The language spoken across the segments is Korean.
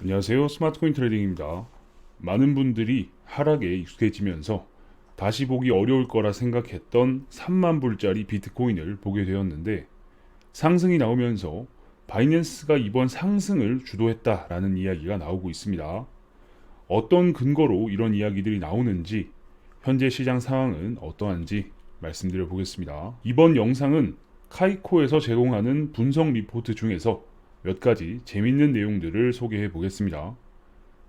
안녕하세요. 스마트코인 트레이딩입니다. 많은 분들이 하락에 익숙해지면서 다시 보기 어려울 거라 생각했던 3만 불짜리 비트코인을 보게 되었는데 상승이 나오면서 바이낸스가 이번 상승을 주도했다라는 이야기가 나오고 있습니다. 어떤 근거로 이런 이야기들이 나오는지 현재 시장 상황은 어떠한지 말씀드려 보겠습니다. 이번 영상은 카이코에서 제공하는 분석 리포트 중에서 몇 가지 재밌는 내용들을 소개해 보겠습니다.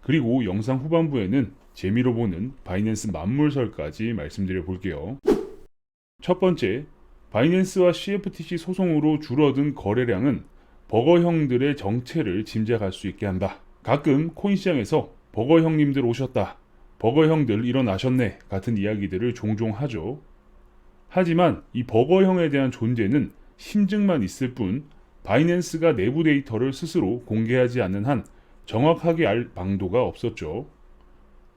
그리고 영상 후반부에는 재미로 보는 바이낸스 만물설까지 말씀드려 볼게요. 첫 번째, 바이낸스와 CFTC 소송으로 줄어든 거래량은 버거형들의 정체를 짐작할 수 있게 한다. 가끔 코인 시장에서 버거 형님들 오셨다, 버거 형들 일어나셨네 같은 이야기들을 종종 하죠. 하지만 이 버거형에 대한 존재는 심증만 있을 뿐 바이낸스가 내부 데이터를 스스로 공개하지 않는 한 정확하게 알 방도가 없었죠.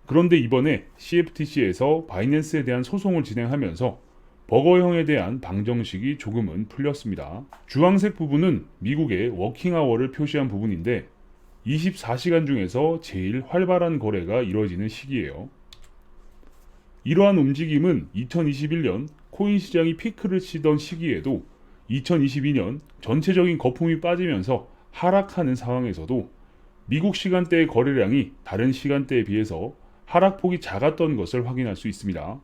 그런데 이번에 CFTC에서 바이낸스에 대한 소송을 진행하면서 버거형에 대한 방정식이 조금은 풀렸습니다. 주황색 부분은 미국의 워킹아워를 표시한 부분인데 24시간 중에서 제일 활발한 거래가 이루어지는 시기예요. 이러한 움직임은 2021년 코인 시장이 피크를 치던 시기에도 2022년 전체적인 거품이 빠지면서 하락하는 상황에서도 미국 시간대의 거래량이 다른 시간대에 비해서 하락폭이 작았던 것을 확인할 수 있습니다.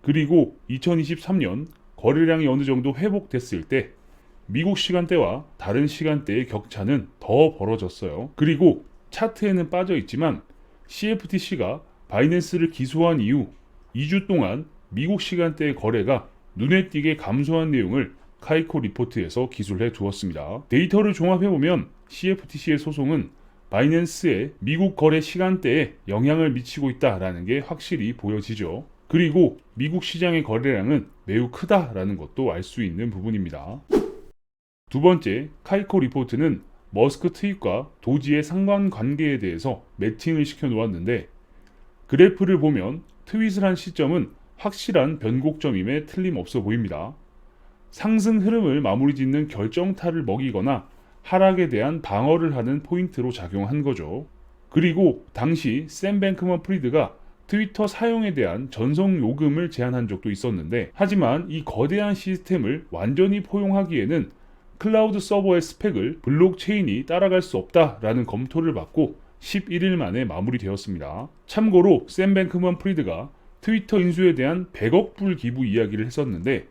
그리고 2023년 거래량이 어느 정도 회복됐을 때 미국 시간대와 다른 시간대의 격차는 더 벌어졌어요. 그리고 차트에는 빠져 있지만 CFTC가 바이낸스를 기소한 이후 2주 동안 미국 시간대의 거래가 눈에 띄게 감소한 내용을 카이코 리포트에서 기술해 두었습니다. 데이터를 종합해보면 CFTC의 소송은 바이낸스의 미국 거래 시간대에 영향을 미치고 있다는 게 확실히 보여지죠. 그리고 미국 시장의 거래량은 매우 크다라는 것도 알 수 있는 부분입니다. 두 번째, 카이코 리포트는 머스크 트윗과 도지의 상관관계에 대해서 매칭을 시켜 놓았는데 그래프를 보면 트윗을 한 시점은 확실한 변곡점임에 틀림없어 보입니다. 상승 흐름을 마무리 짓는 결정타를 먹이거나 하락에 대한 방어를 하는 포인트로 작용한 거죠. 그리고 당시 샘 뱅크먼 프리드가 트위터 사용에 대한 전송 요금을 제한한 적도 있었는데 하지만 이 거대한 시스템을 완전히 포용하기에는 클라우드 서버의 스펙을 블록체인이 따라갈 수 없다라는 검토를 받고 11일 만에 마무리되었습니다. 참고로 샘 뱅크먼 프리드가 트위터 인수에 대한 100억 불 기부 이야기를 했었는데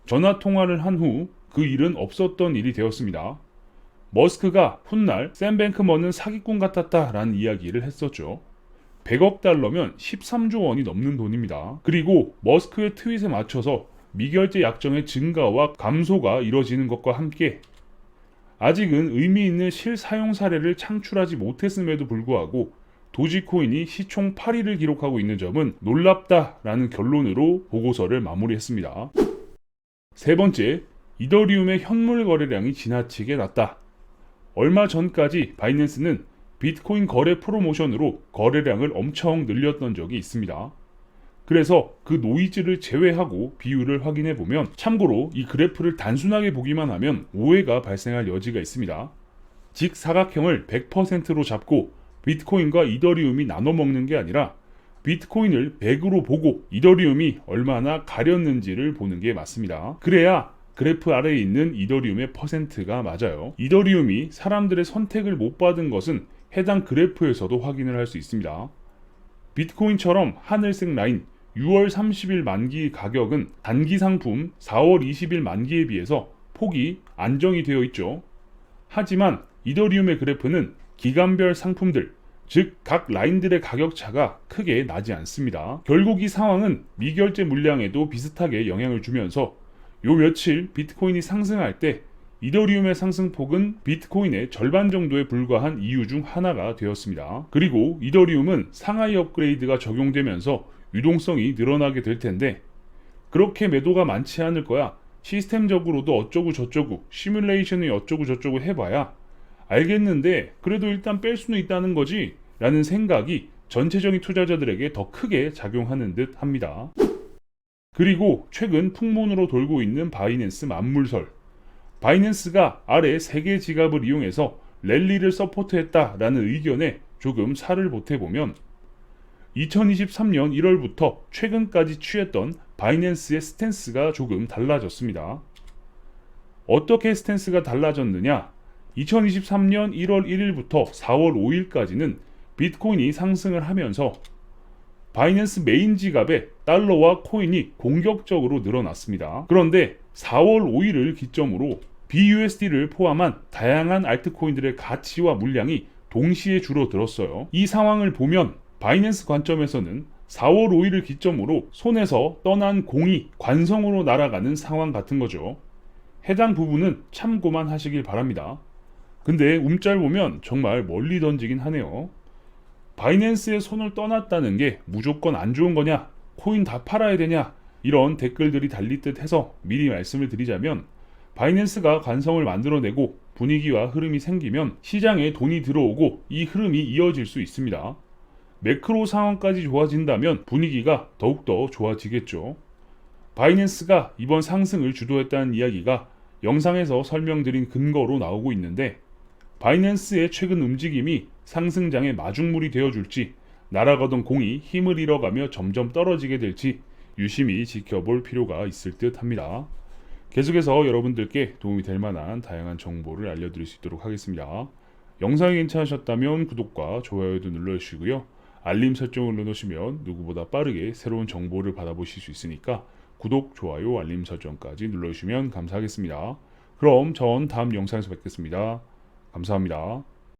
전화 통화를 한 후 그 일은 없었던 일이 되었습니다. 머스크가 훗날 샘 뱅크먼은 사기꾼 같았다라는 이야기를 했었죠. 100억 달러면 13조 원이 넘는 돈입니다. 그리고 머스크의 트윗에 맞춰서 미결제 약정의 증가와 감소가 이뤄지는 것과 함께 아직은 의미 있는 실사용 사례를 창출하지 못했음에도 불구하고 도지코인이 시총 8위를 기록하고 있는 점은 놀랍다라는 결론으로 보고서를 마무리했습니다. 세 번째, 이더리움의 현물 거래량이 지나치게 낮다. 얼마 전까지 바이낸스는 비트코인 거래 프로모션으로 거래량을 엄청 늘렸던 적이 있습니다. 그래서 그 노이즈를 제외하고 비율을 확인해 보면 참고로 이 그래프를 단순하게 보기만 하면 오해가 발생할 여지가 있습니다. 직사각형을 100%로 잡고 비트코인과 이더리움이 나눠 먹는 게 아니라 비트코인을 100으로 보고 이더리움이 얼마나 가렸는지를 보는 게 맞습니다. 그래야 그래프 아래에 있는 이더리움의 퍼센트가 맞아요. 이더리움이 사람들의 선택을 못 받은 것은 해당 그래프에서도 확인을 할 수 있습니다. 비트코인처럼 하늘색 라인 6월 30일 만기 가격은 단기 상품 4월 20일 만기에 비해서 폭이 안정이 되어 있죠. 하지만 이더리움의 그래프는 기간별 상품들, 즉 각 라인들의 가격 차가 크게 나지 않습니다. 결국 이 상황은 미결제 물량에도 비슷하게 영향을 주면서 요 며칠 비트코인이 상승할 때 이더리움의 상승폭은 비트코인의 절반 정도에 불과한 이유 중 하나가 되었습니다. 그리고 이더리움은 상하이 업그레이드가 적용되면서 유동성이 늘어나게 될 텐데 그렇게 매도가 많지 않을 거야. 시스템적으로도 어쩌고 저쩌고 시뮬레이션이 어쩌고 저쩌고 해봐야 알겠는데 그래도 일단 뺄 수는 있다는 거지 라는 생각이 전체적인 투자자들에게 더 크게 작용하는 듯 합니다. 그리고 최근 풍문으로 돌고 있는 바이낸스 만물설. 바이낸스가 아래 3개 지갑을 이용해서 랠리를 서포트했다라는 의견에 조금 살을 보태보면 2023년 1월부터 최근까지 취했던 바이낸스의 스탠스가 조금 달라졌습니다. 어떻게 스탠스가 달라졌느냐? 2023년 1월 1일부터 4월 5일까지는 비트코인이 상승을 하면서 바이낸스 메인 지갑에 달러와 코인이 공격적으로 늘어났습니다. 그런데 4월 5일을 기점으로 BUSD를 포함한 다양한 알트코인들의 가치와 물량이 동시에 줄어들었어요. 이 상황을 보면 바이낸스 관점에서는 4월 5일을 기점으로 손에서 떠난 공이 관성으로 날아가는 상황 같은 거죠. 해당 부분은 참고만 하시길 바랍니다. 근데 움짤 보면 정말 멀리 던지긴 하네요. 바이낸스의 손을 떠났다는 게 무조건 안 좋은 거냐? 코인 다 팔아야 되냐? 이런 댓글들이 달릴 듯 해서 미리 말씀을 드리자면 바이낸스가 관성을 만들어내고 분위기와 흐름이 생기면 시장에 돈이 들어오고 이 흐름이 이어질 수 있습니다. 매크로 상황까지 좋아진다면 분위기가 더욱더 좋아지겠죠. 바이낸스가 이번 상승을 주도했다는 이야기가 영상에서 설명드린 근거로 나오고 있는데 바이낸스의 최근 움직임이 상승장의 마중물이 되어줄지 날아가던 공이 힘을 잃어가며 점점 떨어지게 될지 유심히 지켜볼 필요가 있을 듯 합니다. 계속해서 여러분들께 도움이 될 만한 다양한 정보를 알려드릴 수 있도록 하겠습니다. 영상이 괜찮으셨다면 구독과 좋아요도 눌러주시고요. 알림 설정을 눌러주시면 누구보다 빠르게 새로운 정보를 받아보실 수 있으니까 구독, 좋아요, 알림 설정까지 눌러주시면 감사하겠습니다. 그럼 전 다음 영상에서 뵙겠습니다. 감사합니다.